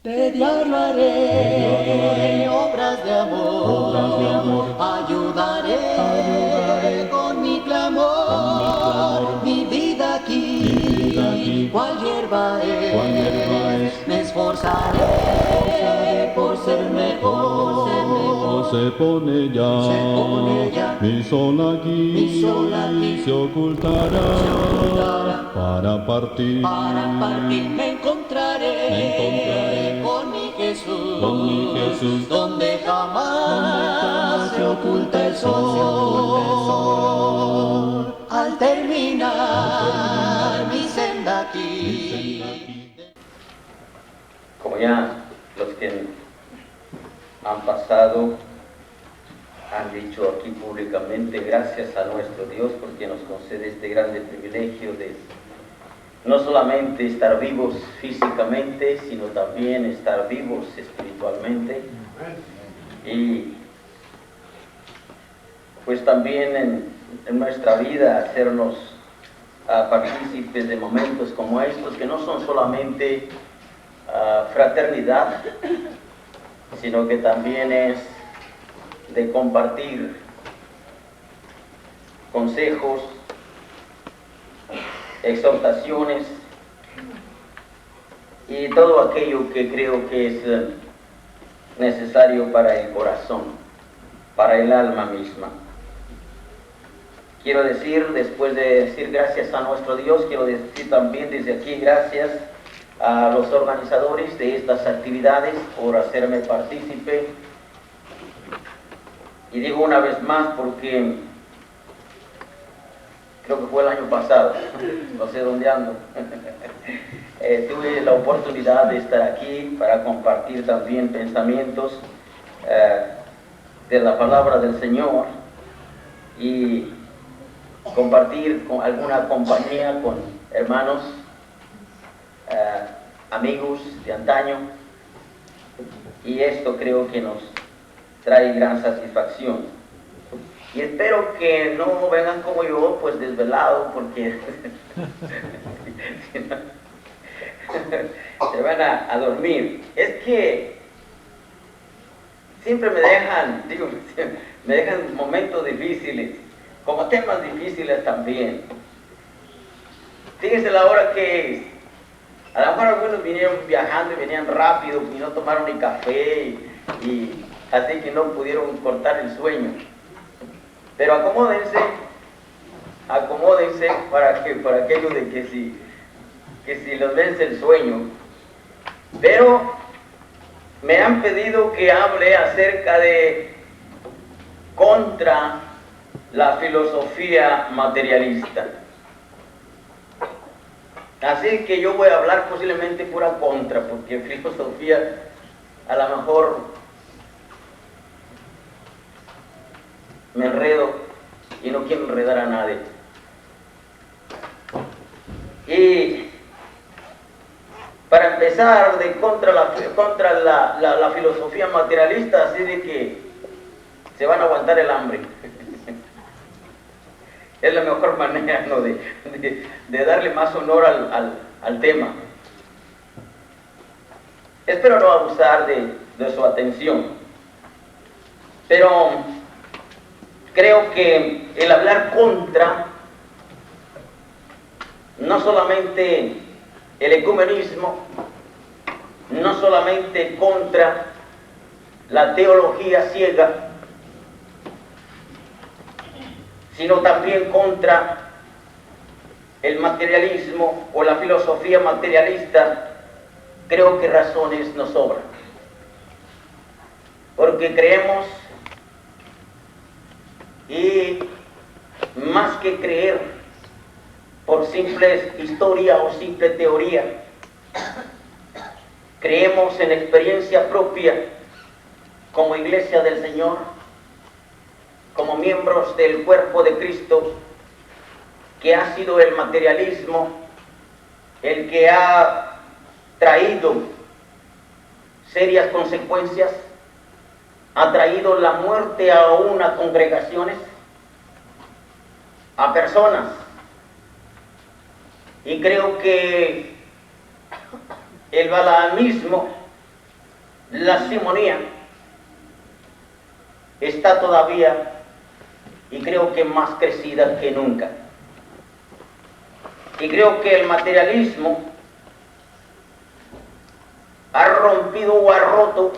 De diario haré obras de amor, ayudaré con mi clamor, mi vida aquí, cual hierba es, me esforzaré por ser mejor, Se pone ya, mi sol aquí, se ocultará, para partir, me encontraré con mi Jesús, donde jamás se oculta el sol. Al terminar mi senda aquí. Como ya los que han pasado han dicho aquí públicamente, gracias a nuestro Dios porque nos concede este grande privilegio de no solamente estar vivos físicamente, sino también estar vivos espiritualmente. Y pues también en nuestra vida hacernos partícipes de momentos como estos, que no son solamente fraternidad, sino que también es de compartir consejos, exhortaciones y todo aquello que creo que es necesario para el corazón, para el alma misma. Quiero decir, después de decir gracias a nuestro Dios, quiero decir también desde aquí gracias a los organizadores de estas actividades por hacerme partícipe. Y digo una vez más porque creo que fue el año pasado, no sé dónde ando, tuve la oportunidad de estar aquí para compartir también pensamientos de la palabra del Señor y compartir con alguna compañía, con hermanos, amigos de antaño, y esto creo que nos trae gran satisfacción. Y espero que no vengan como yo, pues desvelado, porque se van a dormir. Es que siempre me dejan momentos difíciles, como temas difíciles también. Fíjense la hora que es. A lo mejor algunos vinieron viajando y venían rápido y no tomaron ni café y así que no pudieron cortar el sueño. Pero acomódense para aquello de que si los vence el sueño. Pero me han pedido que hable acerca de contra la filosofía materialista. Así que yo voy a hablar posiblemente pura contra, porque filosofía a lo mejor me enredo y no quiero enredar a nadie. Y para empezar, contra la filosofía materialista, así de que se van a aguantar el hambre. Es la mejor manera, ¿no?, de darle más honor al tema. Espero no abusar de su atención, pero creo que el hablar contra no solamente el ecumenismo, no solamente contra la teología ciega, sino también contra el materialismo o la filosofía materialista, creo que razones nos sobran. Porque creemos, y más que creer por simple historia o simple teoría, creemos en experiencia propia como Iglesia del Señor, como miembros del cuerpo de Cristo, que ha sido el materialismo el que ha traído serias consecuencias, ha traído la muerte aún a congregaciones, a personas, y creo que el balaamismo la simonía está todavía, y creo que más crecida que nunca. Y creo que el materialismo ha rompido o ha roto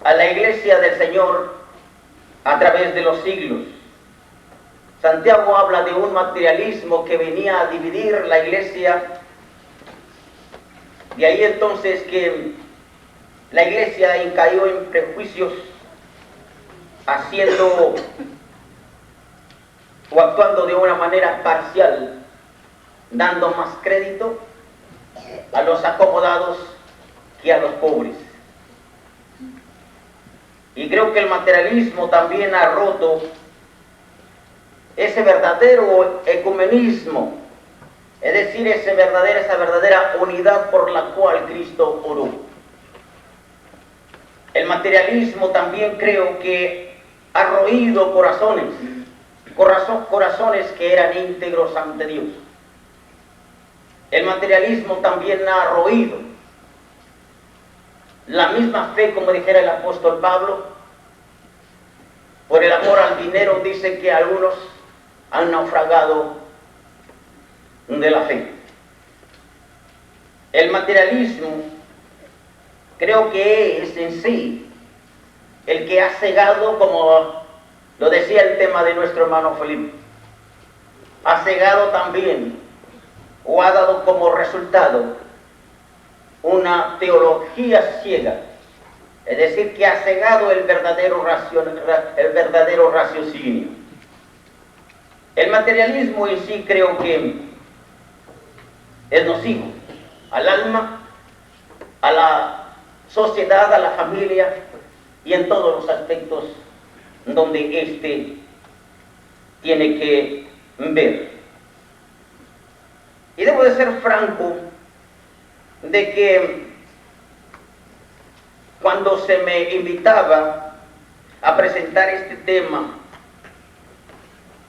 a la iglesia del Señor a través de los siglos. Santiago habla de un materialismo que venía a dividir la iglesia. De ahí entonces que la iglesia cayó en prejuicios, haciendo o actuando de una manera parcial, dando más crédito a los acomodados que a los pobres. Y creo que el materialismo también ha roto ese verdadero ecumenismo, es decir, esa verdadera unidad por la cual Cristo oró. El materialismo también creo que ha roído corazones que eran íntegros ante Dios. El materialismo también ha roído la misma fe, como dijera el apóstol Pablo. Por el amor al dinero dice que algunos han naufragado de la fe. El materialismo creo que es en sí el que ha cegado, como lo decía el tema de nuestro hermano Felipe, ha cegado también o ha dado como resultado una teología ciega, es decir, que ha cegado el verdadero raciocinio. El materialismo en sí creo que es nocivo al alma, a la sociedad, a la familia y en todos los aspectos donde éste tiene que ver. Y debo de ser franco de que cuando se me invitaba a presentar este tema,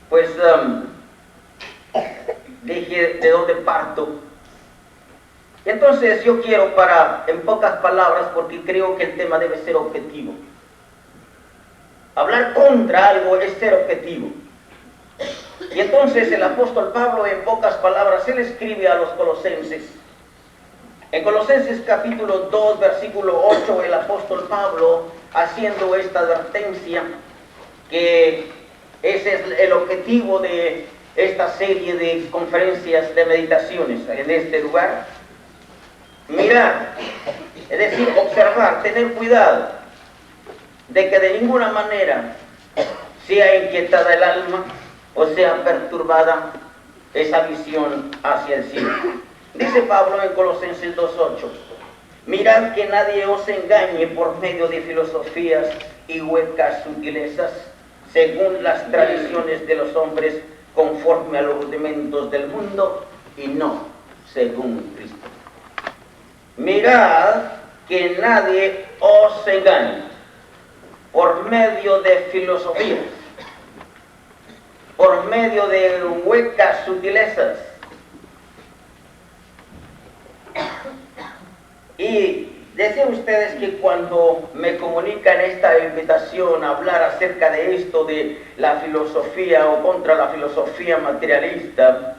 pues dije de dónde parto. Y entonces yo quiero, en pocas palabras, porque creo que el tema debe ser objetivo. Hablar contra algo es ser objetivo. Y entonces el apóstol Pablo, en pocas palabras, él escribe a los colosenses. En Colosenses capítulo 2, versículo 8, el apóstol Pablo, haciendo esta advertencia, que ese es el objetivo de esta serie de conferencias de meditaciones en este lugar. Mirar, es decir, observar, tener cuidado de que de ninguna manera sea inquietada el alma o sea perturbada esa visión hacia el cielo. Dice Pablo en Colosenses 2:8, mirad que nadie os engañe por medio de filosofías y huecas sutilezas, según las tradiciones de los hombres, conforme a los rudimentos del mundo, y no según Cristo. Mirad que nadie os engañe por medio de filosofías, por medio de huecas sutilezas. Y decían ustedes que cuando me comunican esta invitación a hablar acerca de esto, de la filosofía o contra la filosofía materialista,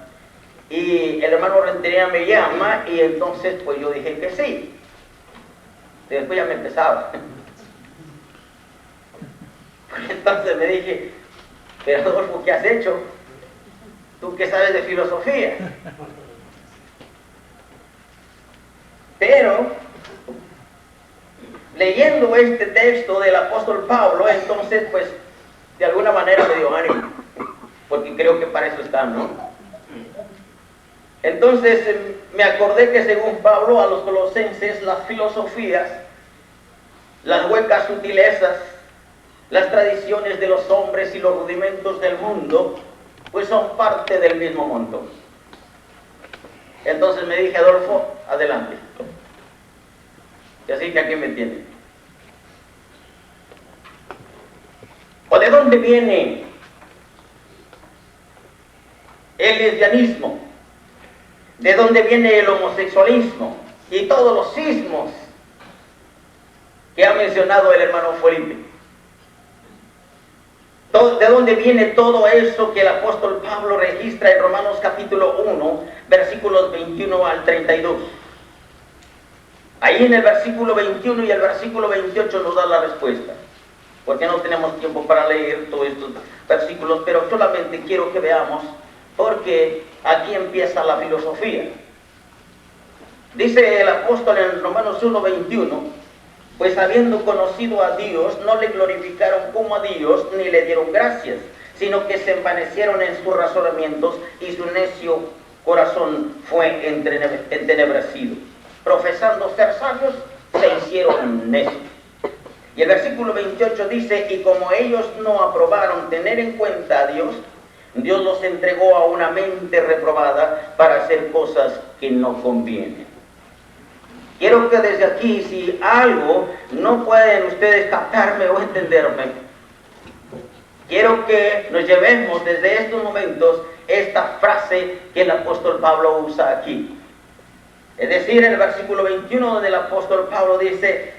y el hermano Rentería me llama, y entonces pues yo dije que sí. Después ya me empezaba. Entonces me dije, pero Adolfo, ¿qué has hecho? ¿Tú qué sabes de filosofía? Pero, leyendo este texto del apóstol Pablo, entonces pues de alguna manera me dio ánimo, porque creo que para eso está, ¿no? Entonces me acordé que según Pablo a los colosenses, las filosofías, las huecas sutilezas, las tradiciones de los hombres y los rudimentos del mundo, pues son parte del mismo montón. Entonces me dije, Adolfo, adelante. Y así que aquí me entienden. ¿O de dónde viene el lesbianismo? ¿De dónde viene el homosexualismo? Y todos los sismos que ha mencionado el hermano Felipe. ¿De dónde viene todo eso que el apóstol Pablo registra en Romanos capítulo 1, versículos 21 al 32? Ahí en el versículo 21 y el versículo 28 nos da la respuesta, porque no tenemos tiempo para leer todos estos versículos, pero solamente quiero que veamos, porque aquí empieza la filosofía. Dice el apóstol en Romanos 1, 21, pues habiendo conocido a Dios, no le glorificaron como a Dios, ni le dieron gracias, sino que se envanecieron en sus razonamientos, y su necio corazón fue entenebrecido. Profesando ser sabios, se hicieron necios. Y el versículo 28 dice, y como ellos no aprobaron tener en cuenta a Dios, Dios los entregó a una mente reprobada para hacer cosas que no convienen. Quiero que desde aquí, si algo no pueden ustedes captarme o entenderme, quiero que nos llevemos desde estos momentos esta frase que el apóstol Pablo usa aquí. Es decir, en el versículo 21, donde el apóstol Pablo dice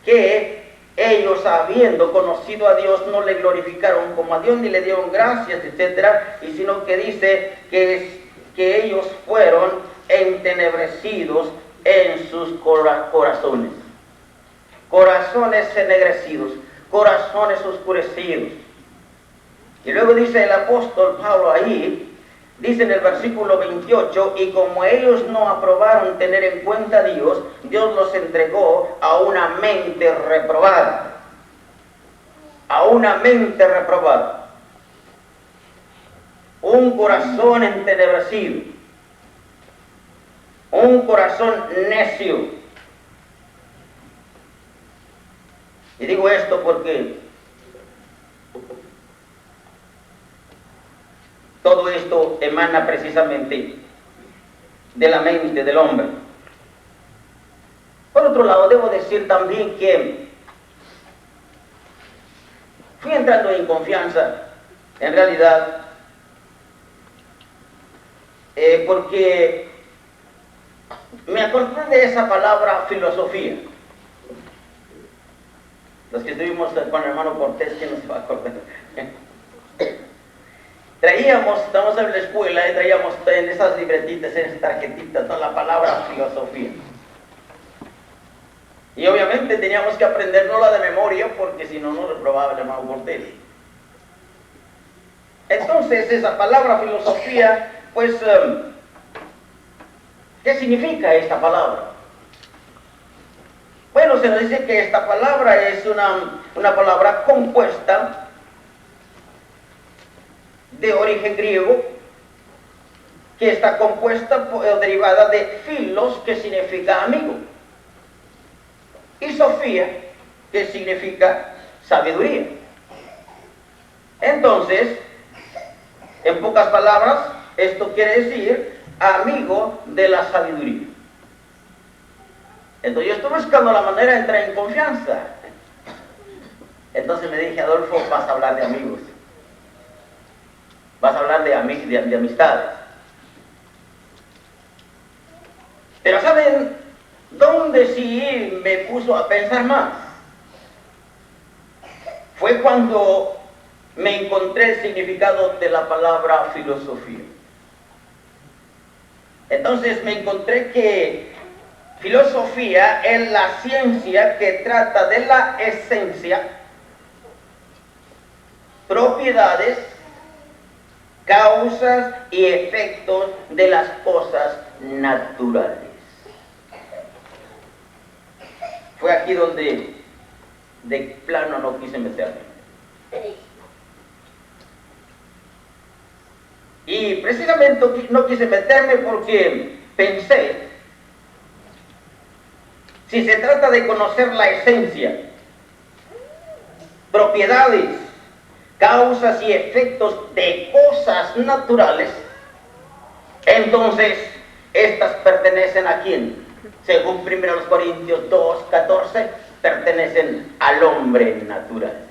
que ellos, habiendo conocido a Dios, no le glorificaron como a Dios, ni le dieron gracias, etc. Y sino que dice que ellos fueron entenebrecidos en sus corazones. Corazones ennegrecidos, corazones oscurecidos. Y luego dice el apóstol Pablo ahí, dice en el versículo 28, y como ellos no aprobaron tener en cuenta a Dios, Dios los entregó a una mente reprobada. A una mente reprobada. Un corazón entenebrecido. Un corazón necio. Y digo esto porque todo esto emana precisamente de la mente del hombre. Por otro lado, debo decir también que fui entrando en confianza, en realidad, porque me acordé de esa palabra filosofía. Los que estuvimos con el hermano Cortés, que no se va a acordar. Estamos en la escuela y traíamos en esas libretitas, en esas tarjetitas, toda la palabra filosofía. Y obviamente teníamos que aprendérnosla de memoria, porque si no, nos reprobaba el hermano Cortés. Entonces, esa palabra filosofía, pues, ¿qué significa esta palabra? Bueno, se nos dice que esta palabra es una palabra compuesta de origen griego, que está compuesta o derivada de filos, que significa amigo, y sofía, que significa sabiduría. Entonces, en pocas palabras, esto quiere decir amigo de la sabiduría. Entonces yo estoy buscando la manera de entrar en confianza. Entonces me dije, Adolfo, vas a hablar de amigos. Vas a hablar de amistades. Pero ¿saben dónde sí me puso a pensar más? Fue cuando me encontré el significado de la palabra filosofía. Entonces me encontré que filosofía es la ciencia que trata de la esencia, propiedades, causas y efectos de las cosas naturales. Fue aquí donde de plano no quise meterme. Y precisamente no quise meterme porque pensé, si se trata de conocer la esencia, propiedades, causas y efectos de cosas naturales, entonces estas pertenecen ¿a quién? Según 1 Corintios 2:14, pertenecen al hombre natural.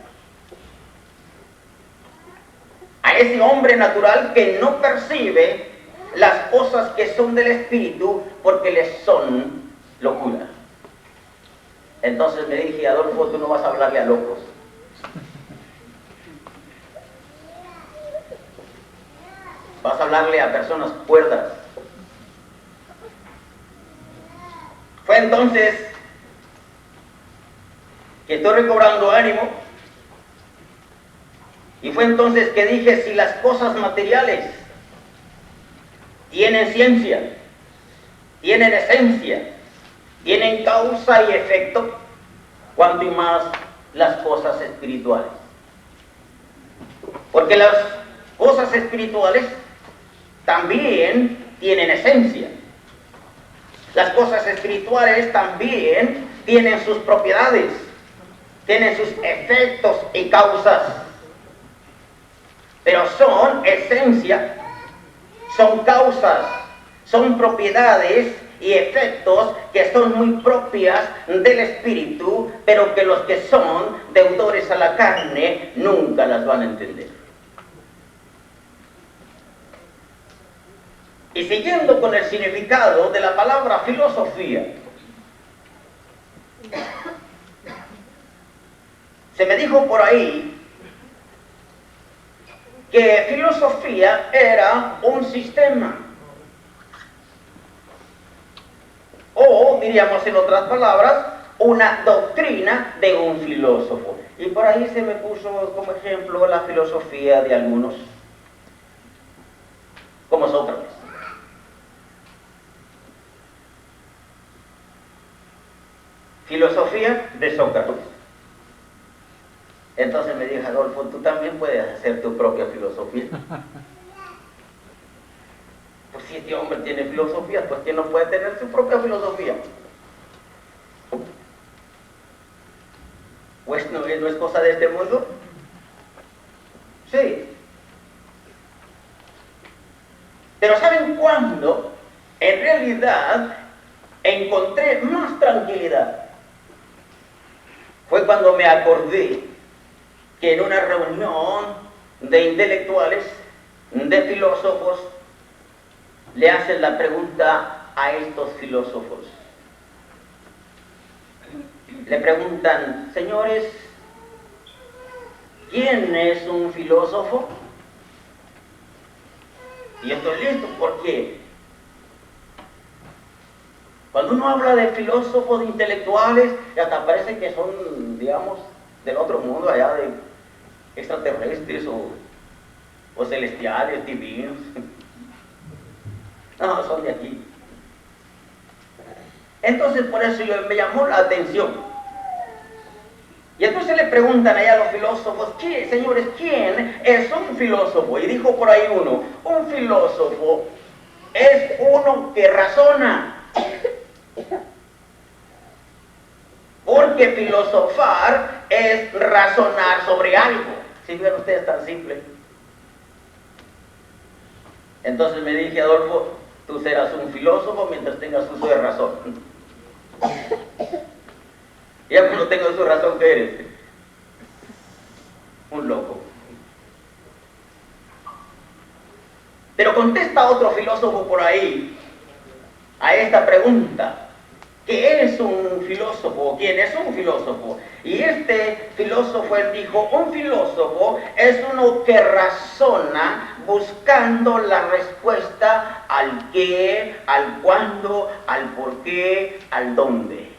A ese hombre natural que no percibe las cosas que son del Espíritu porque les son locura. Entonces me dije, Adolfo, tú no vas a hablarle a locos. Vas a hablarle a personas cuerdas. Fue entonces que estoy recobrando ánimo. Y fue entonces que dije, si las cosas materiales tienen ciencia, tienen esencia, tienen causa y efecto, cuanto y más las cosas espirituales. Porque las cosas espirituales también tienen esencia. Las cosas espirituales también tienen sus propiedades, tienen sus efectos y causas. Pero son esencia, son causas, son propiedades y efectos que son muy propias del espíritu, pero que los que son deudores a la carne nunca las van a entender. Y siguiendo con el significado de la palabra filosofía, se me dijo por ahí que filosofía era un sistema, o diríamos en otras palabras, una doctrina de un filósofo. Y por ahí se me puso como ejemplo la filosofía de algunos, como Sócrates. Filosofía de Sócrates. Entonces me dijo, Adolfo, tú también puedes hacer tu propia filosofía. Pues si este hombre tiene filosofía, pues ¿quién no puede tener su propia filosofía? Pues no es cosa de este mundo. Sí. Pero ¿saben cuándo? En realidad encontré más tranquilidad. Fue cuando me acordé que en una reunión de intelectuales, de filósofos, le hacen la pregunta a estos filósofos. Le preguntan, señores, ¿quién es un filósofo? Y yo estoy listo porque cuando uno habla de filósofos, de intelectuales, hasta parece que son, digamos, del otro mundo, allá de extraterrestres o celestiales, divinos. No, son de aquí. Entonces por eso me llamó la atención. Y entonces le preguntan allá a los filósofos, señores, ¿quién es un filósofo? Y dijo por ahí uno, un filósofo es uno que razona. Porque filosofar es razonar sobre algo. Si ven ustedes, tan simple. Entonces me dije, Adolfo, tú serás un filósofo mientras tengas uso de razón. Y ya cuando tengas uso de razón, ¿qué eres? Un loco. Pero contesta otro filósofo por ahí a esta pregunta. ¿Qué es un filósofo? ¿Quién es un filósofo? Y este filósofo, él dijo, un filósofo es uno que razona buscando la respuesta al qué, al cuándo, al por qué, al dónde.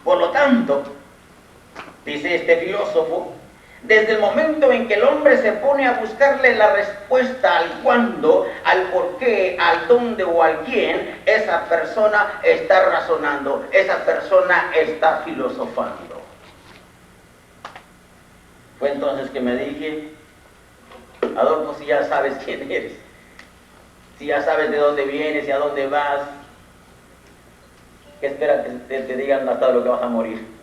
Por lo tanto, dice este filósofo, desde el momento en que el hombre se pone a buscarle la respuesta al cuándo, al por qué, al dónde o al quién, esa persona está razonando, esa persona está filosofando. Fue entonces que me dije, Adolfo, si ya sabes quién eres, si ya sabes de dónde vienes y a dónde vas, ¿qué espera que te digan hasta lo que vas a morir?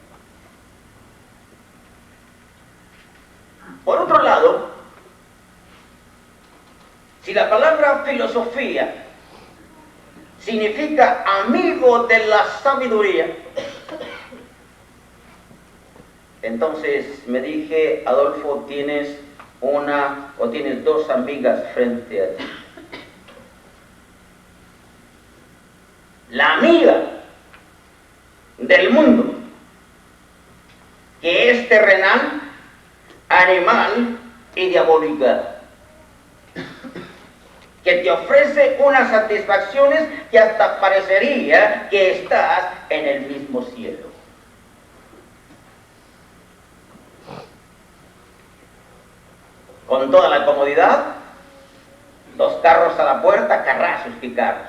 Por otro lado, si la palabra filosofía significa amigo de la sabiduría, entonces me dije, Adolfo, tienes una o tienes dos amigas frente a ti. La amiga del mundo, que es terrenal, animal y diabólica, que te ofrece unas satisfacciones que hasta parecería que estás en el mismo cielo. Con toda la comodidad, 2 carros a la puerta, carrazos que carros.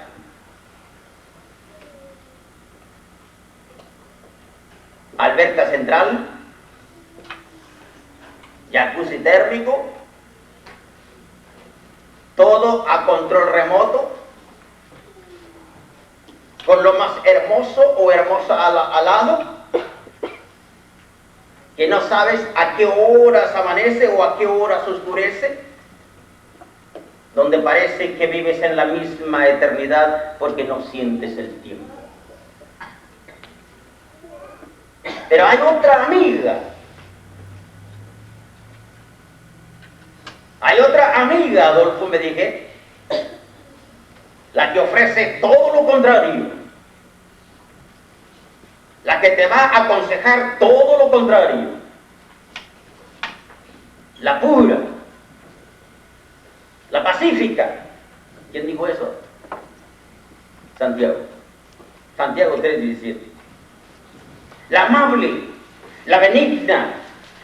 Alberca central, jacuzzi térmico, todo a control remoto, con lo más hermoso o hermosa al lado, que no sabes a qué horas amanece o a qué horas oscurece, donde parece que vives en la misma eternidad porque no sientes el tiempo. Pero hay otra amiga. Hay otra amiga, Adolfo, me dije, la que ofrece todo lo contrario. La que te va a aconsejar todo lo contrario. La pura. La pacífica. ¿Quién dijo eso? Santiago. Santiago 3:17. La amable, la benigna,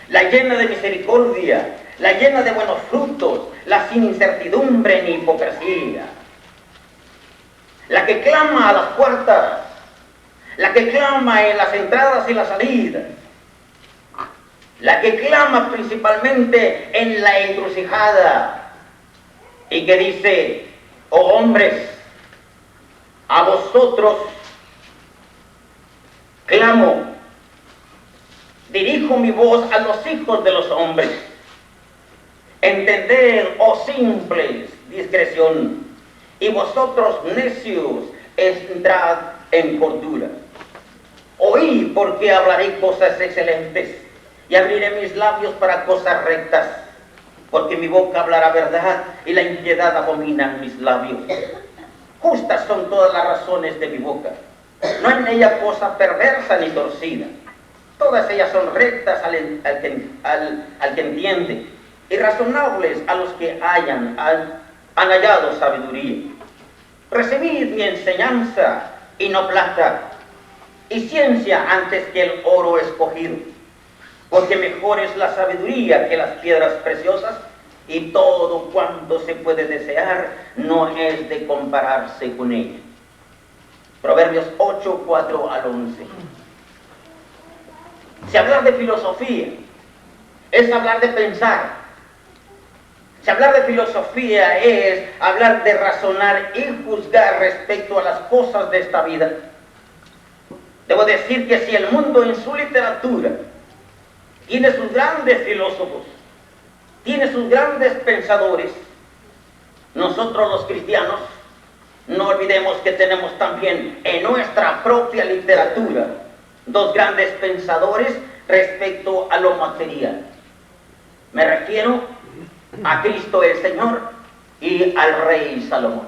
la llena de misericordia, la llena de buenos frutos, la sin incertidumbre ni hipocresía, la que clama a las puertas, la que clama en las entradas y las salidas, la que clama principalmente en la encrucijada y que dice: oh hombres, a vosotros clamo, dirijo mi voz a los hijos de los hombres. Entended, oh simples, discreción, y vosotros necios, entrad en cordura. Oí, porque hablaré cosas excelentes, y abriré mis labios para cosas rectas, porque mi boca hablará verdad, y la impiedad abomina mis labios. Justas son todas las razones de mi boca, no hay en ella cosa perversa ni torcida. Todas ellas son rectas al que entiende, y razonables a los que han hallado sabiduría. Recibid mi enseñanza, y no plata, y ciencia antes que el oro escogido, porque mejor es la sabiduría que las piedras preciosas, y todo cuanto se puede desear no es de compararse con ella. Proverbios 8:4-11. Si hablar de filosofía es hablar de pensar, si hablar de filosofía es hablar de razonar y juzgar respecto a las cosas de esta vida, debo decir que si el mundo en su literatura tiene sus grandes filósofos, tiene sus grandes pensadores, nosotros los cristianos no olvidemos que tenemos también en nuestra propia literatura 2 grandes pensadores respecto a lo material. Me refiero a Cristo el Señor y al rey Salomón.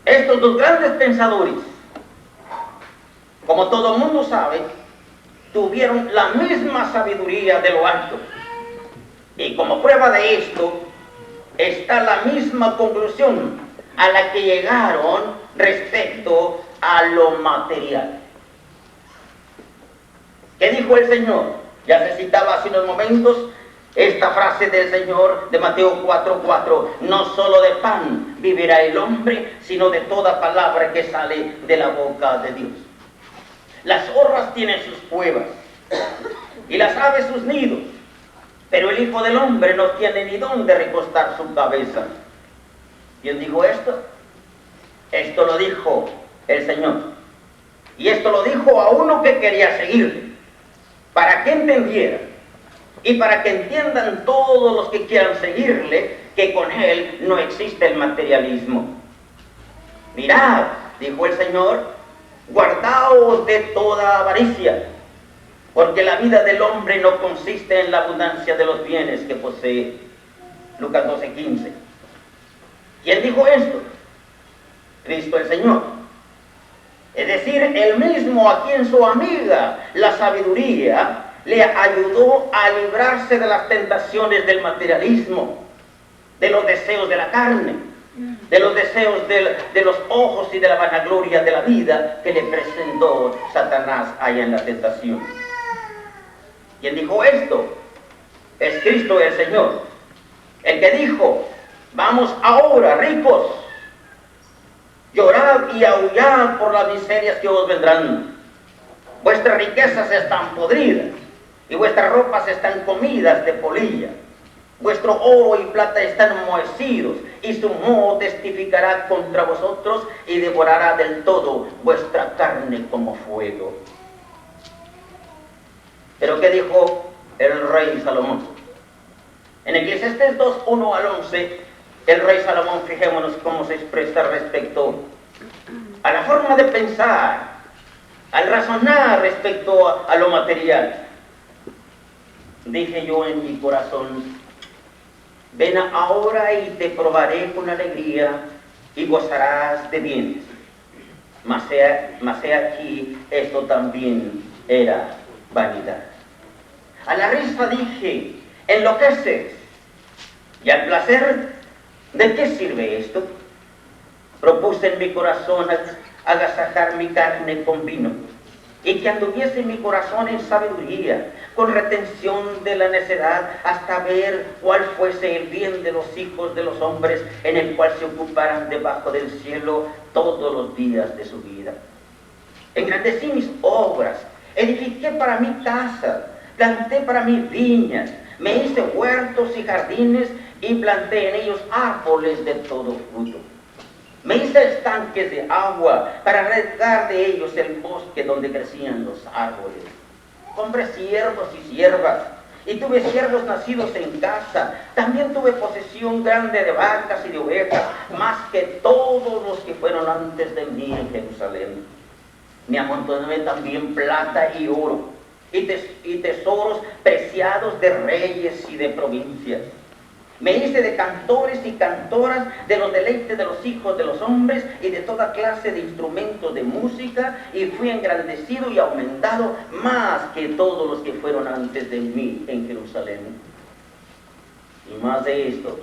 Estos 2 grandes pensadores, como todo mundo sabe, tuvieron la misma sabiduría de lo alto. Y como prueba de esto está la misma conclusión a la que llegaron respecto a lo material. ¿Qué dijo el Señor? Ya se citaba hace unos momentos esta frase del Señor de Mateo 4:4: no solo de pan vivirá el hombre, sino de toda palabra que sale de la boca de Dios. Las zorras tienen sus cuevas y las aves sus nidos, pero el Hijo del Hombre no tiene ni dónde recostar su cabeza. ¿Quién dijo esto? Esto lo dijo el Señor. Y esto lo dijo a uno que quería seguirle, para que entendiera y para que entiendan todos los que quieran seguirle que con él no existe el materialismo. Mirad, dijo el Señor, guardaos de toda avaricia, porque la vida del hombre no consiste en la abundancia de los bienes que posee. Lucas 12:15. ¿Quién dijo esto? Cristo el Señor. Es decir, el mismo a quien su amiga, la sabiduría, le ayudó a librarse de las tentaciones del materialismo, de los deseos de la carne, de los deseos de los ojos y de la vanagloria de la vida que le presentó Satanás allá en la tentación. ¿Quién dijo esto? Es Cristo el Señor, el que dijo: vamos ahora, ricos, llorad y aullad por las miserias que os vendrán. Vuestras riquezas están podridas y vuestras ropas están comidas de polilla. Vuestro oro y plata están enmohecidos, y su moho testificará contra vosotros y devorará del todo vuestra carne como fuego. Pero ¿qué dijo el rey Salomón? En Eclesiastés 2, 1 al 11, el rey Salomón, fijémonos cómo se expresa respecto a la forma de pensar, al razonar respecto a lo material. Dije yo en mi corazón: ven ahora y te probaré con alegría y gozarás de bienes. Mas he aquí, esto también era vanidad. A la risa dije: enloqueces. Y al placer, ¿de qué sirve esto? Propuse en mi corazón agasajar mi carne con vino, y que anduviese mi corazón en sabiduría, con retención de la necedad, hasta ver cuál fuese el bien de los hijos de los hombres, en el cual se ocuparan debajo del cielo todos los días de su vida. Engrandecí mis obras, edifiqué para mí casas, planté para mí viñas, me hice huertos y jardines, y planté en ellos árboles de todo fruto. Me hice estanques de agua para regar de ellos el bosque donde crecían los árboles. Compré siervos y siervas, y tuve siervos nacidos en casa. También tuve posesión grande de vacas y de ovejas, más que todos los que fueron antes de mí en Jerusalén. Me amontoné también plata y oro, y tesoros preciados de reyes y de provincias. Me hice de cantores y cantoras, de los deleites de los hijos de los hombres y de toda clase de instrumentos de música, y fui engrandecido y aumentado más que todos los que fueron antes de mí en Jerusalén. Y más de esto,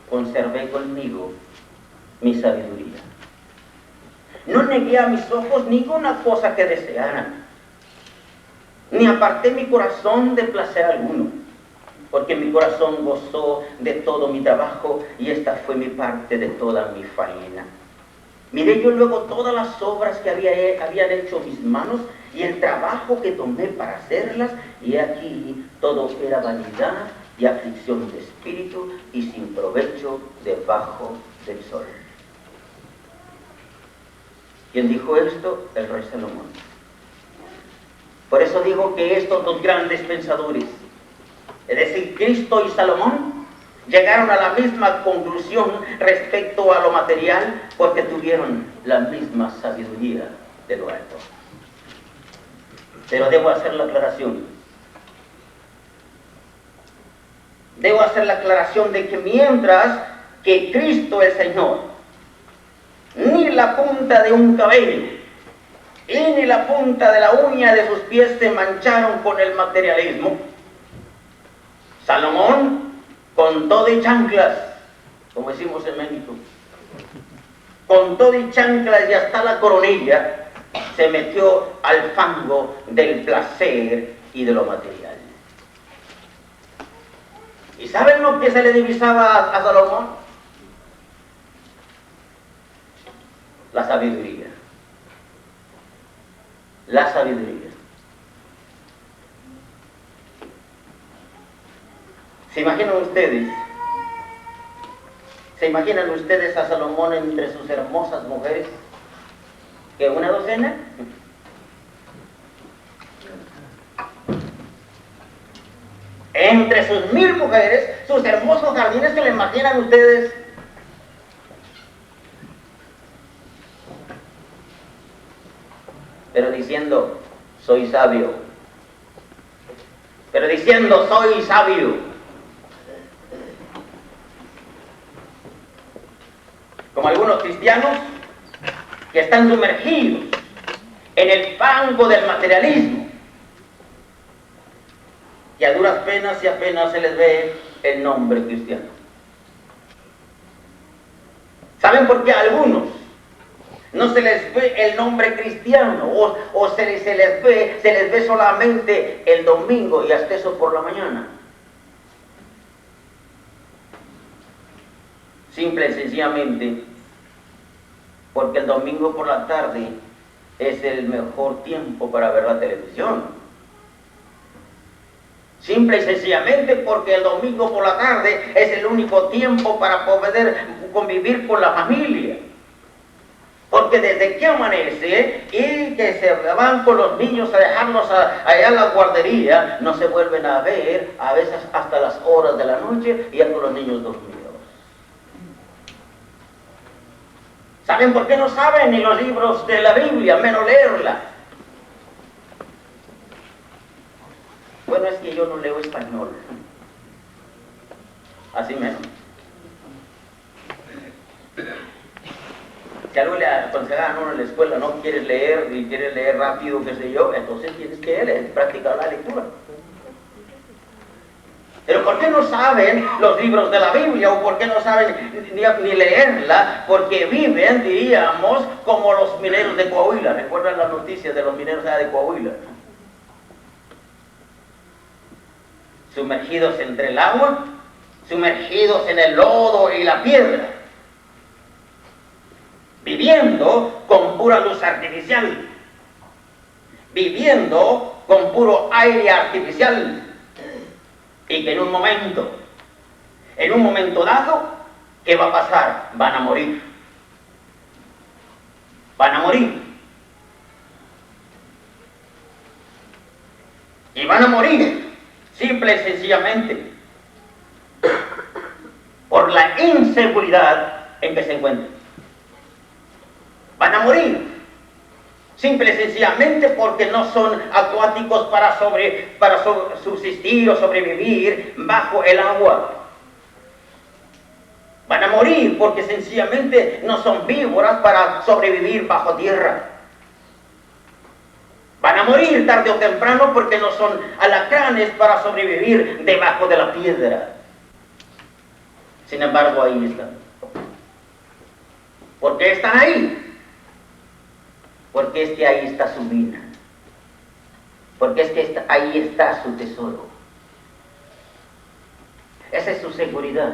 conservé conmigo mi sabiduría. No negué a mis ojos ninguna cosa que desearan, ni aparté mi corazón de placer alguno, porque mi corazón gozó de todo mi trabajo, y esta fue mi parte de toda mi faena. Miré yo luego todas las obras que habían hecho mis manos, y el trabajo que tomé para hacerlas, y aquí todo era vanidad y aflicción de espíritu, y sin provecho debajo del sol. ¿Quién dijo esto? El rey Salomón. Por eso digo que estos dos grandes pensadores, es decir, Cristo y Salomón, llegaron a la misma conclusión respecto a lo material, porque tuvieron la misma sabiduría de lo alto. Pero debo hacer la aclaración. Debo hacer la aclaración de que mientras que Cristo el Señor, ni la punta de un cabello y ni la punta de la uña de sus pies se mancharon con el materialismo, Salomón, con todo y chanclas, como decimos en México, con todo y chanclas y hasta la coronilla, se metió al fango del placer y de lo material. ¿Y saben lo que se le divisaba a Salomón? La sabiduría. La sabiduría. ¿Se imaginan ustedes a Salomón entre sus hermosas mujeres? ¿Que una docena? Entre sus 1000 mujeres, sus hermosos jardines, ¿se lo imaginan ustedes? Pero diciendo: soy sabio. Pero diciendo: soy sabio. Como algunos cristianos que están sumergidos en el fango del materialismo, y a duras penas y apenas se les ve el nombre cristiano. ¿Saben por qué a algunos no se les ve el nombre cristiano? O se les ve solamente el domingo y hasta eso por la mañana. Simple y sencillamente porque el domingo por la tarde es el mejor tiempo para ver la televisión. Simple y sencillamente porque el domingo por la tarde es el único tiempo para poder convivir con la familia. Porque desde que amanece y que se van con los niños a dejarlos allá en la guardería, no se vuelven a ver, a veces hasta las horas de la noche, y ya con los niños dormidos. ¿Saben por qué no saben ni los libros de la Biblia, menos leerla? Bueno, es que yo no leo español. Así menos. Si algo le aconsejaban a uno en la escuela, no quieres leer y quieres leer rápido, qué sé yo, entonces tienes que leer, practicar la lectura. Pero ¿por qué no saben los libros de la Biblia? ¿O por qué no saben ni leerla? Porque viven, diríamos, como los mineros de Coahuila. ¿Recuerdan las noticias de los mineros de Coahuila? Sumergidos entre el agua, sumergidos en el lodo y la piedra, viviendo con pura luz artificial, viviendo con puro aire artificial, y que en un momento dado, ¿qué va a pasar? Van a morir. Van a morir. Y van a morir simple y sencillamente por la inseguridad en que se encuentran. Van a morir simple y sencillamente porque no son acuáticos para subsistir o sobrevivir bajo el agua. Van a morir porque sencillamente no son víboras para sobrevivir bajo tierra. Van a morir tarde o temprano porque no son alacranes para sobrevivir debajo de la piedra. Sin embargo, ahí están. ¿Por qué están ahí? Porque es que ahí está su mina. Porque es que ahí está su tesoro. Esa es su seguridad.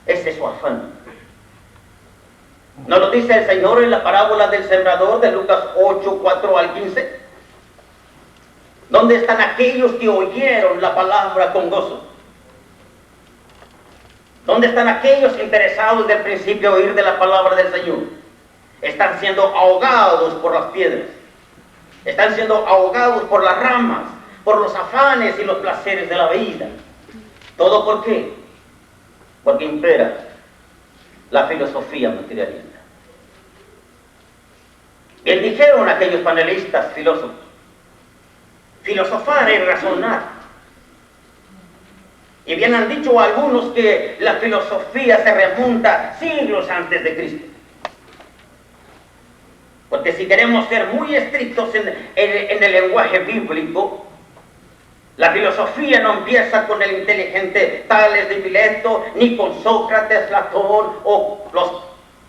Ese es su afán. ¿No lo dice el Señor en la parábola del sembrador de Lucas 8, 4 al 15? ¿Dónde están aquellos que oyeron la palabra con gozo? ¿Dónde están aquellos interesados del principio a oír de la palabra del Señor? Están siendo ahogados por las piedras. Están siendo ahogados por las ramas, por los afanes y los placeres de la vida. ¿Todo por qué? Porque impera la filosofía materialista. Bien dijeron aquellos panelistas filósofos: filosofar es razonar. Y bien han dicho algunos que la filosofía se remonta siglos antes de Cristo. Porque si queremos ser muy estrictos en el lenguaje bíblico, la filosofía no empieza con el inteligente Tales de Mileto, ni con Sócrates, Platón o los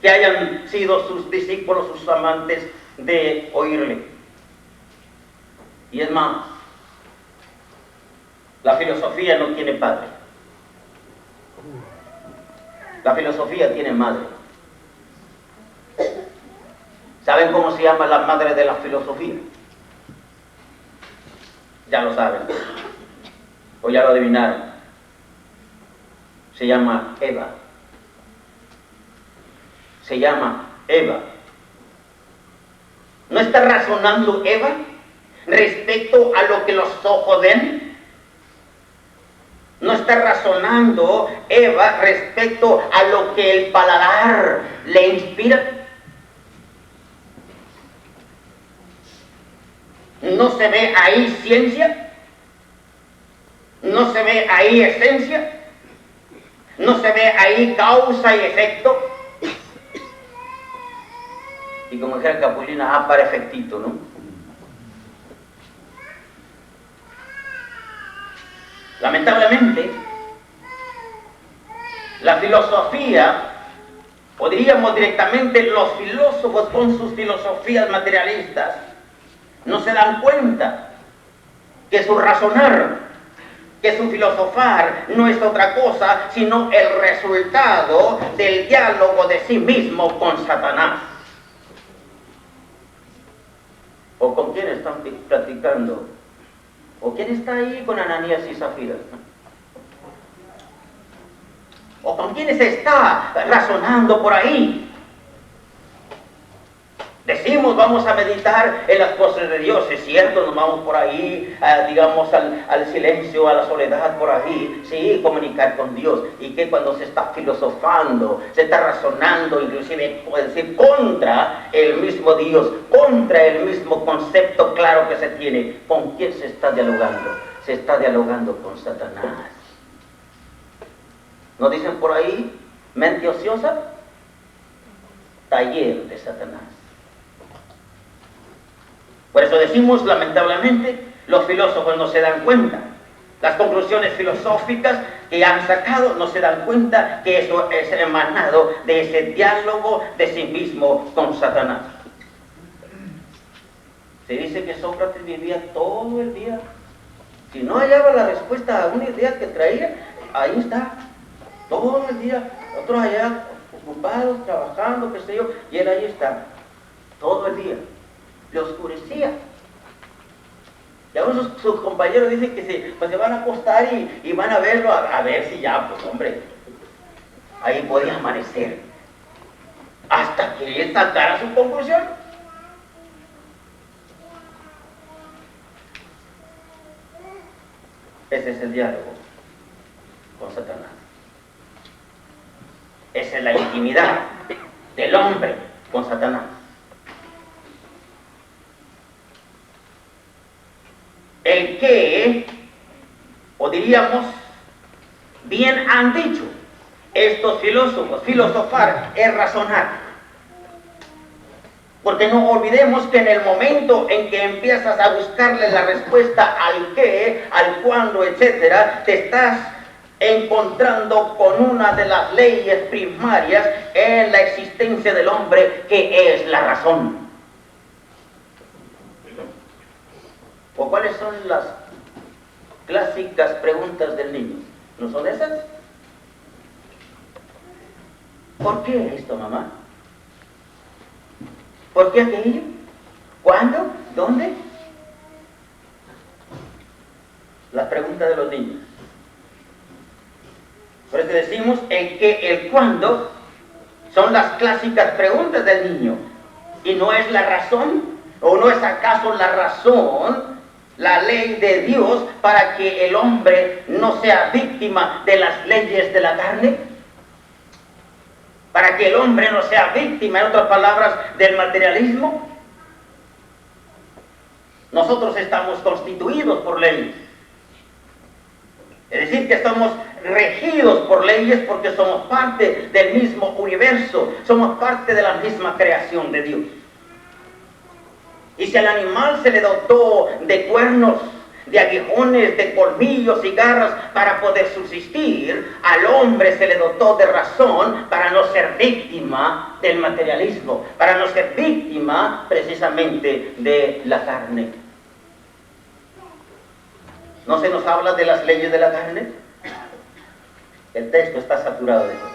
que hayan sido sus discípulos, sus amantes de oírle. Y es más, la filosofía no tiene padre. La filosofía tiene madre. ¿Saben cómo se llama la madre de la filosofía? Ya lo saben. O ya lo adivinaron. Se llama Eva. Se llama Eva. ¿No está razonando Eva respecto a lo que los ojos ven? ¿No está razonando Eva respecto a lo que el paladar le inspira? ¿No se ve ahí ciencia? ¿No se ve ahí esencia? ¿No se ve ahí causa y efecto? Y como dijera Capulina, para efectito, ¿no? Lamentablemente, la filosofía, o diríamos directamente los filósofos con sus filosofías materialistas, no se dan cuenta que su razonar, que su filosofar no es otra cosa sino el resultado del diálogo de sí mismo con Satanás. ¿O con quién están platicando? ¿O quién está ahí con Ananías y Zafira? ¿O con quién se está razonando por ahí? Decimos, vamos a meditar en las cosas de Dios, es cierto, nos vamos por ahí, digamos, al silencio, a la soledad por ahí, sí, comunicar con Dios. Y que cuando se está filosofando, se está razonando, inclusive puede decir contra el mismo Dios, contra el mismo concepto claro que se tiene, ¿con quién se está dialogando? Se está dialogando con Satanás. ¿No dicen por ahí, mente ociosa? Taller de Satanás. Por eso decimos, lamentablemente, los filósofos no se dan cuenta. Las conclusiones filosóficas que han sacado no se dan cuenta que eso es emanado de ese diálogo de sí mismo con Satanás. Se dice que Sócrates vivía todo el día. Si no hallaba la respuesta a una idea que traía, ahí está, todo el día. Otros allá ocupados, trabajando, qué sé yo, y él ahí está, todo el día. Le oscurecía. Y aún sus compañeros dicen que se van a acostar y van a verlo, a ver si ya, pues hombre, ahí podía amanecer. Hasta que él sacara su conclusión. Ese es el diálogo con Satanás. Esa es la intimidad del hombre con Satanás. El que, o diríamos, bien han dicho estos filósofos, filosofar es razonar. Porque no olvidemos que en el momento en que empiezas a buscarle la respuesta al qué, al cuándo, etc., te estás encontrando con una de las leyes primarias en la existencia del hombre, que es la razón. ¿O cuáles son las clásicas preguntas del niño? ¿No son esas? ¿Por qué esto, mamá? ¿Por qué aquello? ¿Cuándo? ¿Dónde? Las preguntas de los niños. Por eso decimos el qué, el cuándo, son las clásicas preguntas del niño. ¿Y no es la razón? ¿O no es acaso la razón, la ley de Dios, para que el hombre no sea víctima de las leyes de la carne? Para que el hombre no sea víctima, en otras palabras, del materialismo. Nosotros estamos constituidos por leyes. Es decir, que estamos regidos por leyes porque somos parte del mismo universo, somos parte de la misma creación de Dios. Y si al animal se le dotó de cuernos, de aguijones, de colmillos y garras para poder subsistir, al hombre se le dotó de razón para no ser víctima del materialismo, para no ser víctima precisamente de la carne. ¿No se nos habla de las leyes de la carne? El texto está saturado de eso.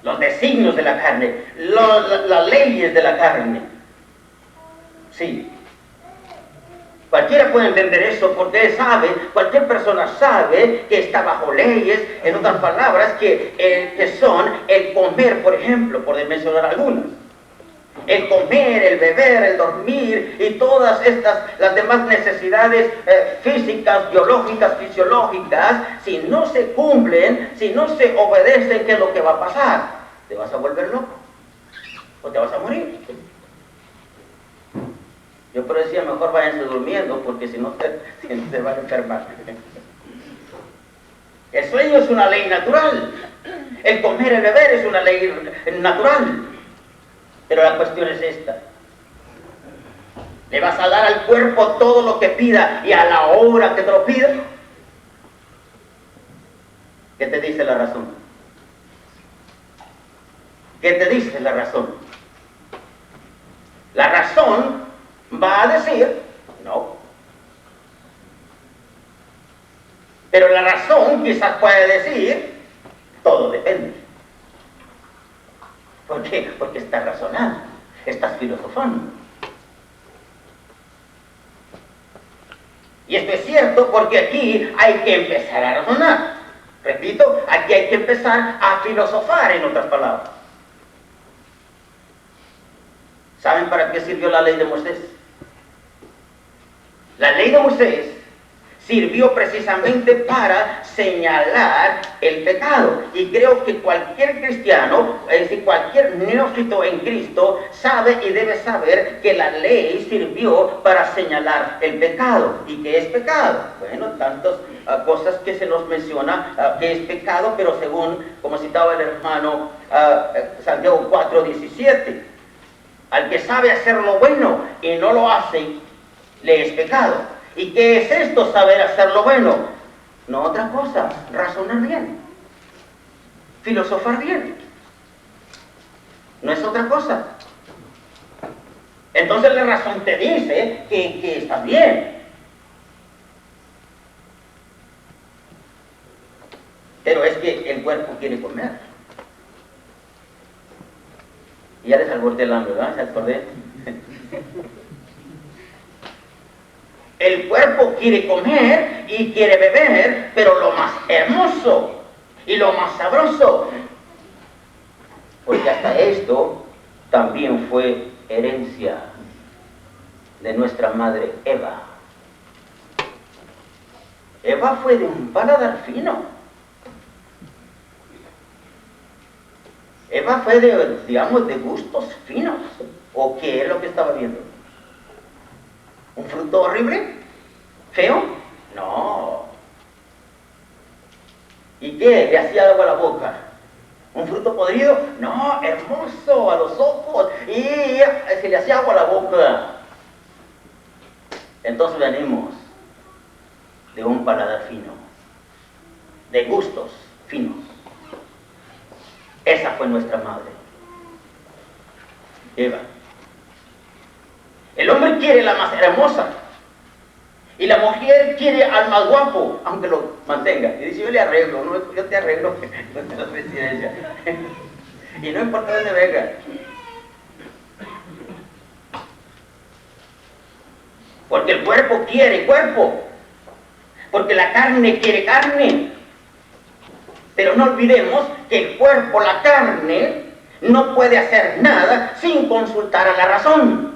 Los designios de la carne, las leyes de la carne. Sí. Cualquiera puede entender eso porque él sabe, cualquier persona sabe que está bajo leyes, en otras palabras, que son el comer, por ejemplo, por mencionar algunas. El comer, el beber, el dormir y todas las demás necesidades físicas, biológicas, fisiológicas, si no se cumplen, si no se obedecen, ¿qué es lo que va a pasar? Te vas a volver loco o te vas a morir. Yo por eso decía, mejor váyanse durmiendo, porque si no se van a enfermar. El sueño es una ley natural. El comer, el beber es una ley natural. Pero la cuestión es esta. ¿Le vas a dar al cuerpo todo lo que pida y a la hora que te lo pida? ¿Qué te dice la razón? ¿Qué te dice la razón? La razón va a decir no. Pero la razón quizás puede decir todo depende. ¿Por qué? Porque estás razonando, estás filosofando. Y esto es cierto porque aquí hay que empezar a razonar. Repito, aquí hay que empezar a filosofar, en otras palabras. ¿Saben para qué sirvió la ley de Moisés? La ley de Moisés sirvió precisamente para señalar el pecado. Y creo que cualquier cristiano, es decir, cualquier neófito en Cristo, sabe y debe saber que la ley sirvió para señalar el pecado. ¿Y qué es pecado? Bueno, tantas cosas que se nos menciona que es pecado, pero según, como citaba el hermano Santiago 4:17, al que sabe hacer lo bueno y no lo hace, le es pecado. ¿Y qué es esto, saber hacer lo bueno? No otra cosa, razonar bien, filosofar bien. No es otra cosa. Entonces la razón te dice que estás bien. Pero es que el cuerpo quiere comer. Y ya les alborté el hambre, ¿verdad? ¿Se acordé? El cuerpo quiere comer y quiere beber, pero lo más hermoso y lo más sabroso. Porque hasta esto también fue herencia de nuestra madre Eva. Eva fue de un paladar fino. Eva fue de, digamos, de gustos finos. ¿O qué es lo que estaba viendo? ¿Un fruto horrible? ¿Feo? No. ¿Y qué? ¿Le hacía agua a la boca? ¿Un fruto podrido? No, hermoso a los ojos. Y se le hacía agua a la boca. Entonces venimos de un paladar fino, de gustos finos. Esa fue nuestra madre, Eva. El hombre quiere la más hermosa y la mujer quiere al más guapo, aunque lo mantenga. Y dice, yo le arreglo, no, yo te arreglo la residencia. Y no importa dónde venga. Porque el cuerpo quiere cuerpo. Porque la carne quiere carne. Pero no olvidemos que el cuerpo, la carne, no puede hacer nada sin consultar a la razón.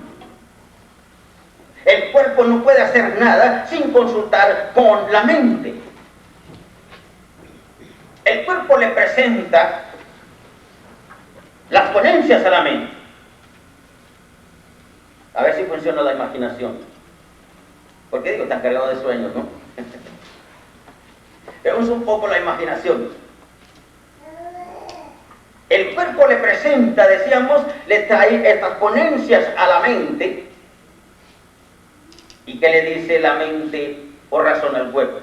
El cuerpo no puede hacer nada sin consultar con la mente. El cuerpo le presenta las ponencias a la mente. A ver si funciona la imaginación. ¿Por qué digo están cargados de sueños, no? Veamos un poco la imaginación. El cuerpo le presenta, decíamos, le trae estas ponencias a la mente. ¿Y qué le dice la mente o razón al cuerpo?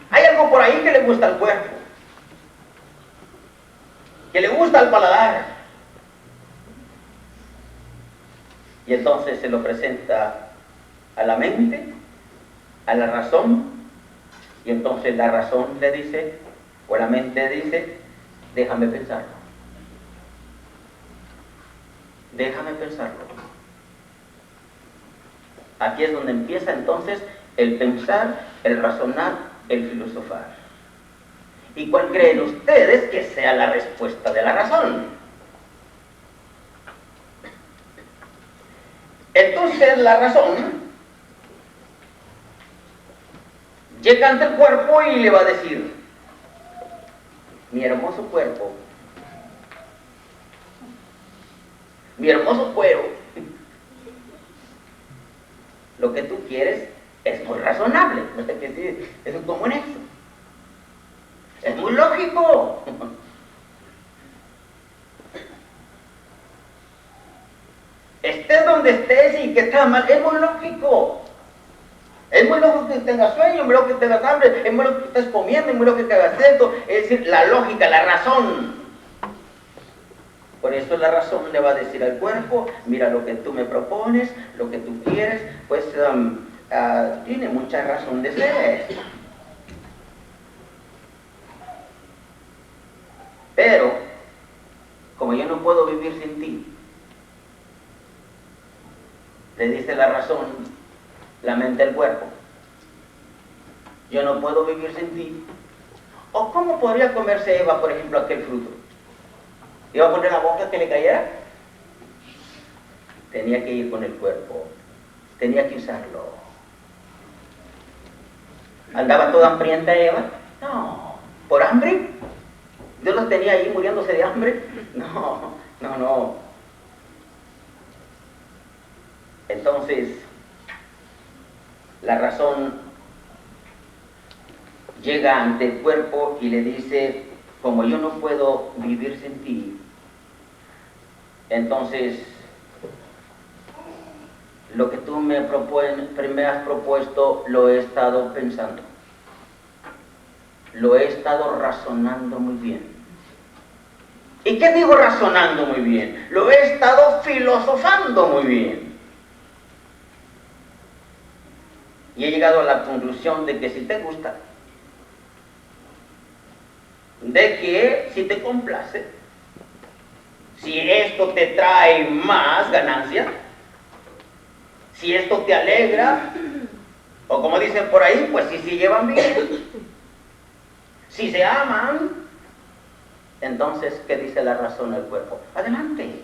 Hay algo por ahí que le gusta al cuerpo, que le gusta al paladar. Y entonces se lo presenta a la mente, a la razón, y entonces la razón le dice, o la mente dice, déjame pensarlo. Déjame pensarlo. Aquí es donde empieza entonces el pensar, el razonar, el filosofar. ¿Y cuál creen ustedes que sea la respuesta de la razón? Entonces la razón llega ante el cuerpo y le va a decir, mi hermoso cuerpo, mi hermoso cuero, lo que tú quieres es muy razonable, es un común eso, es muy lógico. donde estés y que estás mal, es muy lógico. Es muy lógico que tengas sueño, es muy lógico que tengas hambre, es muy lógico que estés comiendo, es muy lógico que hagas esto. Es decir, la lógica, la razón. Por eso la razón le va a decir al cuerpo, mira lo que tú me propones, lo que tú quieres, pues tiene mucha razón de ser. Pero, como yo no puedo vivir sin ti, le dice la razón, la mente al cuerpo, yo no puedo vivir sin ti. ¿O cómo podría comerse Eva, por ejemplo, aquel fruto? ¿Iba a poner la boca que le cayera? Tenía que ir con el cuerpo, tenía que usarlo. ¿Andaba toda hambrienta Eva? No. ¿Por hambre? ¿Dios los tenía ahí muriéndose de hambre? No. Entonces, la razón llega ante el cuerpo y le dice, como yo no puedo vivir sin ti, entonces lo que tú me has propuesto lo he estado pensando, lo he estado razonando muy bien. ¿Y qué digo razonando muy bien? Lo he estado filosofando muy bien. Y he llegado a la conclusión de que si te gusta, de que si te complace, si esto te trae más ganancia, si esto te alegra, o como dicen por ahí, pues si se llevan bien, si se aman, entonces, ¿qué dice la razón al cuerpo? Adelante,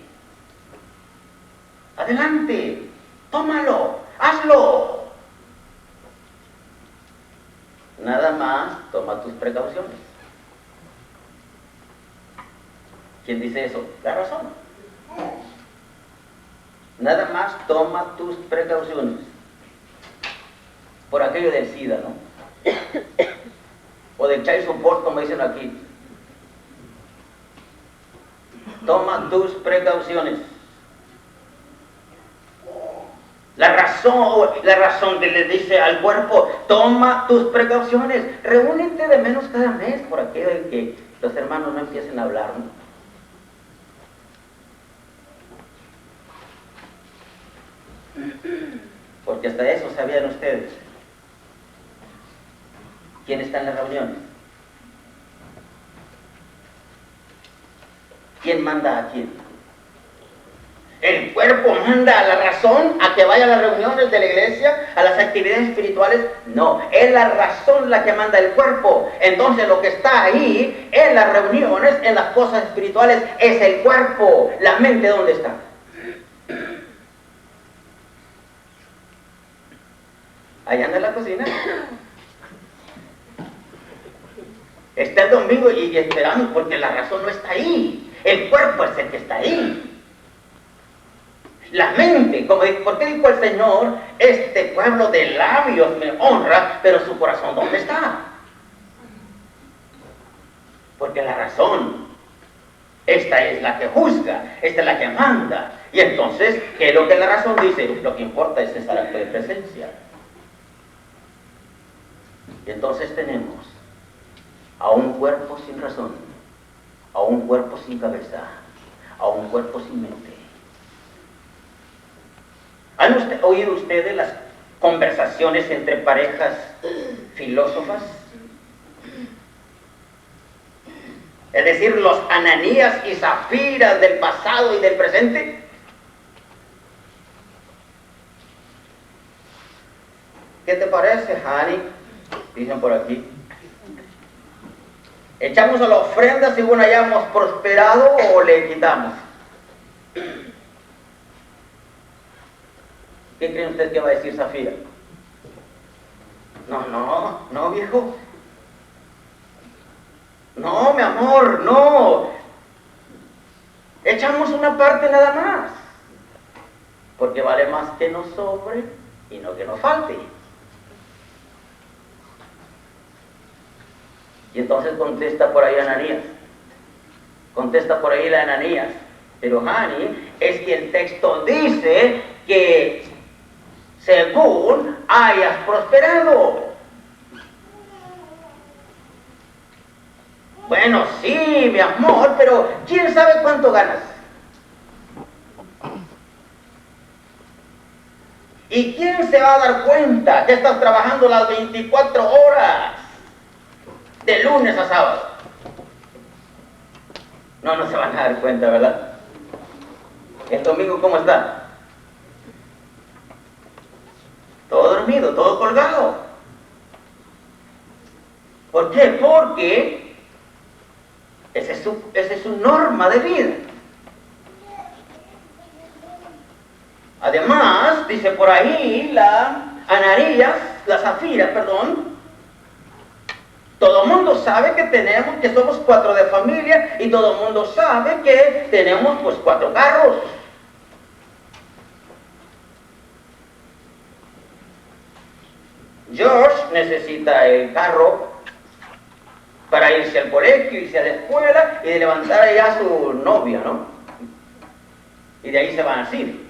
adelante, tómalo, hazlo. Nada más, toma tus precauciones. ¿Quién dice eso? La razón. Nada más toma tus precauciones. Por aquello del SIDA, ¿no? O del child support, como dicen aquí. Toma tus precauciones. La razón que le dice al cuerpo, toma tus precauciones. Reúnete de menos cada mes por aquello de que los hermanos no empiecen a hablar, ¿no? Porque hasta eso sabían ustedes. ¿Quién está en las reuniones? ¿Quién manda a quién? ¿El cuerpo manda a la razón a que vaya a las reuniones de la iglesia, a las actividades espirituales? No, es la razón la que manda el cuerpo. Entonces lo que está ahí, en las reuniones, en las cosas espirituales, es el cuerpo. ¿La mente dónde está? Allá anda en la cocina. Está el domingo y esperamos porque la razón no está ahí. El cuerpo es el que está ahí. La mente, ¿por qué dijo el Señor? Este pueblo de labios me honra, pero su corazón ¿dónde está? Porque la razón, esta es la que juzga, esta es la que manda. Y entonces, ¿qué es lo que la razón dice? Lo que importa es estar acto de presencia. Y entonces tenemos a un cuerpo sin razón, a un cuerpo sin cabeza, a un cuerpo sin mente. ¿Han oído ustedes las conversaciones entre parejas filósofas? Es decir, los Ananías y Zafiras del pasado y del presente. ¿Qué te parece, Hani? Dicen por aquí. ¿Echamos a la ofrenda según hayamos prosperado o le quitamos? ¿Qué creen ustedes que va a decir Zafira? No, viejo. No, mi amor, no. Echamos una parte nada más. Porque vale más que nos sobre y no que nos falte. Y entonces contesta por ahí Ananías. Contesta por ahí la Ananías. Pero Hani, es que el texto dice que según hayas prosperado. Bueno, sí, mi amor, pero ¿quién sabe cuánto ganas? ¿Y quién se va a dar cuenta que estás trabajando las 24 horas, de lunes a sábado? No, no se van a dar cuenta, ¿verdad? ¿El domingo cómo está? Todo dormido, todo colgado. ¿Por qué? Porque esa es su norma de vida. Además, dice por ahí la Zafira, todo el mundo sabe que somos 4 de familia y todo el mundo sabe que tenemos pues 4 carros. George necesita el carro para irse al colegio, irse a la escuela y de levantar allá a su novia, ¿no? Y de ahí se van a ir.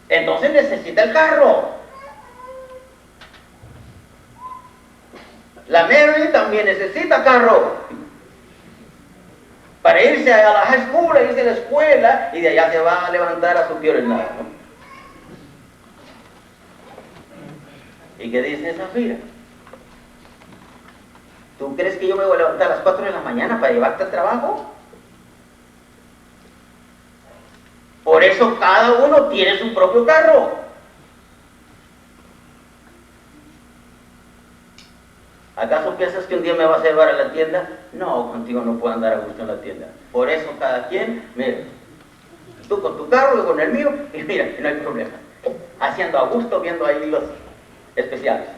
Entonces necesita el carro. La Mary también necesita carro para irse a la high school, irse a la escuela y de allá se va a levantar a su violinario, ¿no? ¿Y qué dice Zafira? ¿Tú crees que yo me voy a levantar a las 4 de la mañana para llevarte al trabajo? Por eso cada uno tiene su propio carro. ¿Acaso piensas que un día me vas a llevar a la tienda? No, contigo no puedo andar a gusto en la tienda. Por eso cada quien, mira, tú con tu carro, yo con el mío, y mira, no hay problema. Haciendo a gusto, viendo ahí los especiales.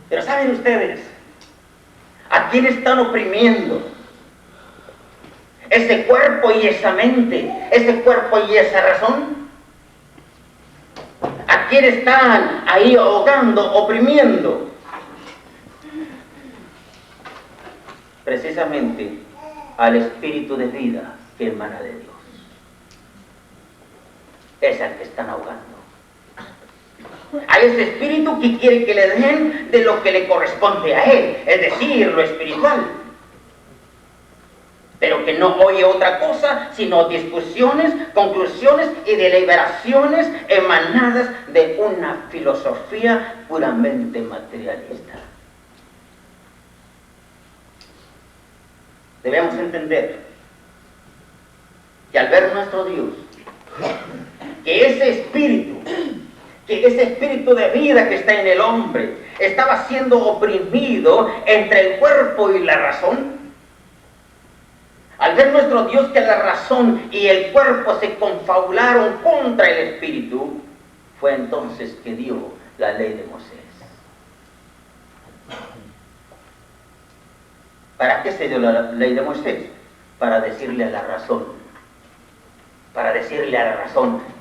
Pero ¿saben ustedes a quién están oprimiendo? Ese cuerpo y esa mente, ese cuerpo y esa razón. ¿A quién están ahí ahogando, oprimiendo? Precisamente al espíritu de vida que emana de Dios. Es al que están ahogando. A ese espíritu que quiere que le den de lo que le corresponde a él, es decir, lo espiritual. Pero que no oye otra cosa sino discusiones, conclusiones y deliberaciones emanadas de una filosofía puramente materialista. Debemos entender que al ver nuestro Dios, que ese espíritu de vida que está en el hombre estaba siendo oprimido entre el cuerpo y la razón. Al ver nuestro Dios que la razón y el cuerpo se confabularon contra el espíritu, fue entonces que dio la ley de Moisés. ¿Para qué se dio la ley de Moisés? Para decirle a la razón,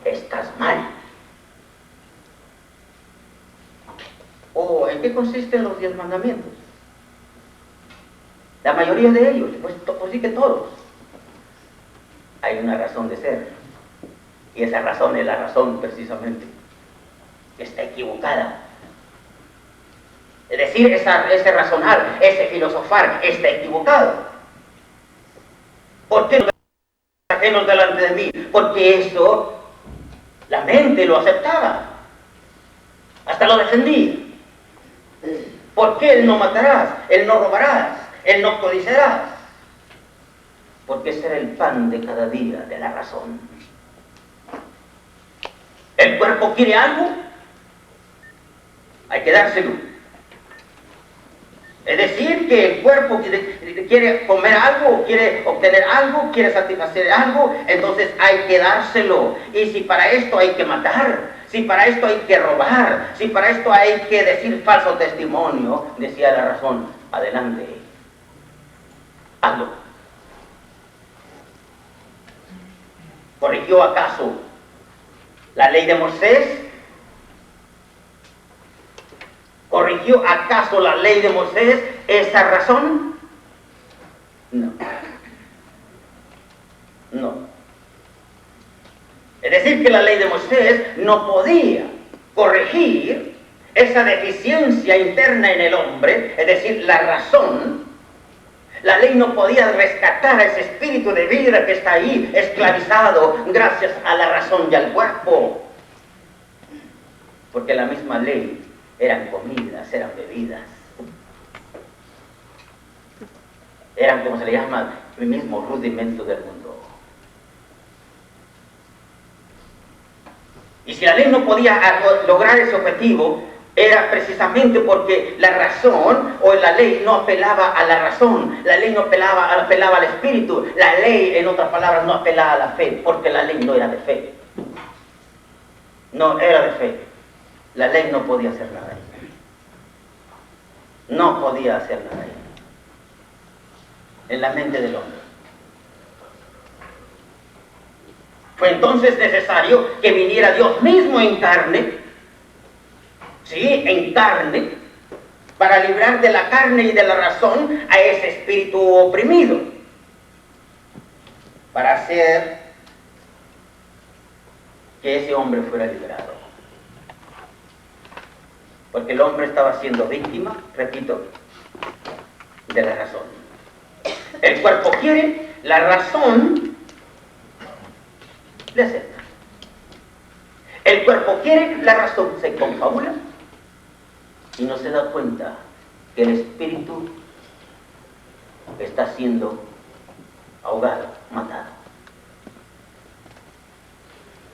estás mal. ¿En qué consisten los 10 mandamientos? La mayoría de ellos, pues sí que todos. Hay una razón de ser. Y esa razón es la razón precisamente que está equivocada. Es decir, ese razonar, ese filosofar está equivocado. ¿Por qué no ajenos delante de mí? Porque eso, la mente lo aceptaba. Hasta lo defendía. ¿Por qué el no matarás? El no robarás. El no codiciarás. Porque ese era el pan de cada día de la razón. ¿El cuerpo quiere algo? Hay que dárselo. Es decir, que el cuerpo quiere comer algo, quiere obtener algo, quiere satisfacer algo, entonces hay que dárselo. Y si para esto hay que matar, si para esto hay que robar, si para esto hay que decir falso testimonio, decía la razón, adelante, hazlo. ¿Corrigió acaso la ley de Moisés? ¿Corrigió acaso la ley de Moisés esa razón? No. No. Es decir, que la ley de Moisés no podía corregir esa deficiencia interna en el hombre, es decir, la razón. La ley no podía rescatar a ese espíritu de vida que está ahí esclavizado gracias a la razón y al cuerpo. Porque la misma ley eran comidas, eran bebidas. Eran, como se le llama, el mismo rudimento del mundo. Y si la ley no podía lograr ese objetivo, era precisamente porque la razón o la ley no apelaba a la razón, la ley no apelaba al espíritu, la ley, en otras palabras, no apelaba a la fe, porque la ley no era de fe. No era de fe. La ley no podía hacer nada ahí. No podía hacer nada ahí. En la mente del hombre. Fue entonces necesario que viniera Dios mismo en carne, ¿sí? En carne, para librar de la carne y de la razón a ese espíritu oprimido, para hacer que ese hombre fuera liberado. Porque el hombre estaba siendo víctima, repito, de la razón. El cuerpo quiere, la razón le acepta. El cuerpo quiere, la razón se confabula y no se da cuenta que el espíritu está siendo ahogado, matado.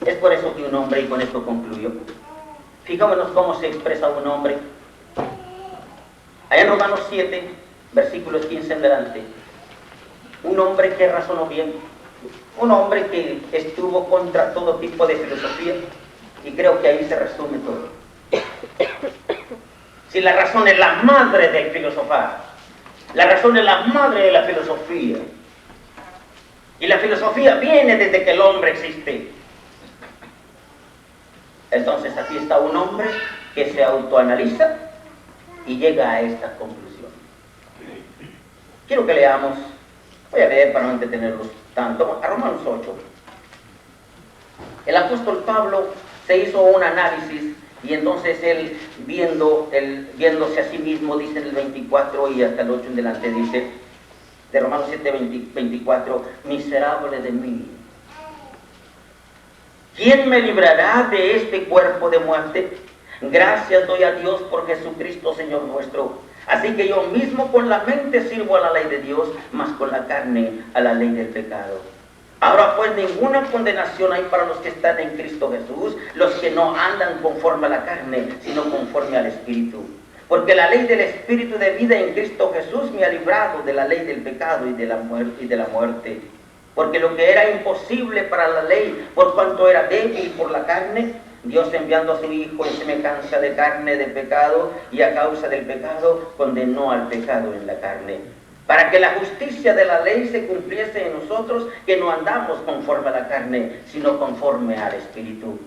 Es por eso que un hombre, y con esto concluyo, fijámonos cómo se expresa un hombre. Allá en Romanos 7, versículos 15 en adelante, un hombre que razonó bien, un hombre que estuvo contra todo tipo de filosofía, y creo que ahí se resume todo. Si la razón es la madre del filosofar, la razón es la madre de la filosofía, y la filosofía viene desde que el hombre existe. Entonces aquí está un hombre que se autoanaliza y llega a esta conclusión. Quiero que leamos, voy a leer para no entretenerlos tanto, a Romanos 8. El apóstol Pablo se hizo un análisis y entonces él, viéndose a sí mismo, dice en el 24 y hasta el 8 en delante, dice, de Romanos 7, 24, miserable de mí, ¿quién me librará de este cuerpo de muerte? Gracias doy a Dios por Jesucristo, Señor nuestro. Así que yo mismo con la mente sirvo a la ley de Dios, mas con la carne a la ley del pecado. Ahora pues ninguna condenación hay para los que están en Cristo Jesús, los que no andan conforme a la carne, sino conforme al Espíritu. Porque la ley del Espíritu de vida en Cristo Jesús me ha librado de la ley del pecado y de la muerte. Porque lo que era imposible para la ley, por cuanto era débil por la carne, Dios enviando a su Hijo en semejanza de carne de pecado, y a causa del pecado condenó al pecado en la carne, para que la justicia de la ley se cumpliese en nosotros, que no andamos conforme a la carne, sino conforme al Espíritu.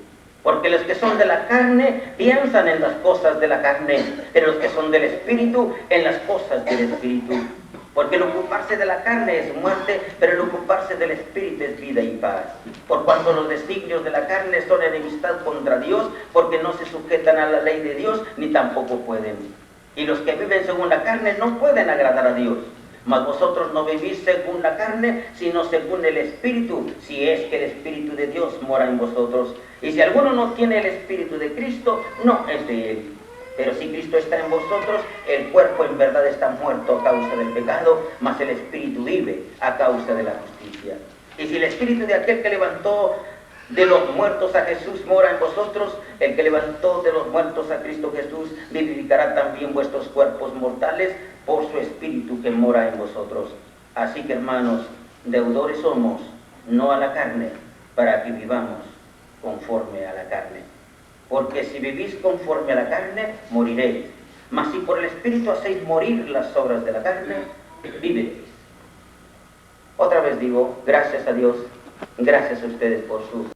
Porque los que son de la carne piensan en las cosas de la carne, pero los que son del Espíritu en las cosas del Espíritu. Porque el ocuparse de la carne es muerte, pero el ocuparse del Espíritu es vida y paz. Por cuanto los designios de la carne son enemistad contra Dios, porque no se sujetan a la ley de Dios, ni tampoco pueden. Y los que viven según la carne no pueden agradar a Dios. Mas vosotros no vivís según la carne, sino según el Espíritu, si es que el Espíritu de Dios mora en vosotros. Y si alguno no tiene el Espíritu de Cristo, no es de él. Pero si Cristo está en vosotros, el cuerpo en verdad está muerto a causa del pecado, mas el Espíritu vive a causa de la justicia. Y si el Espíritu de aquel que levantó de los muertos a Jesús mora en vosotros, el que levantó de los muertos a Cristo Jesús vivificará también vuestros cuerpos mortales por su Espíritu que mora en vosotros. Así que, hermanos, deudores somos, no a la carne, para que vivamos conforme a la carne. Porque si vivís conforme a la carne, moriréis. Mas si por el Espíritu hacéis morir las obras de la carne, viviréis. Otra vez digo, gracias a Dios, gracias a ustedes por su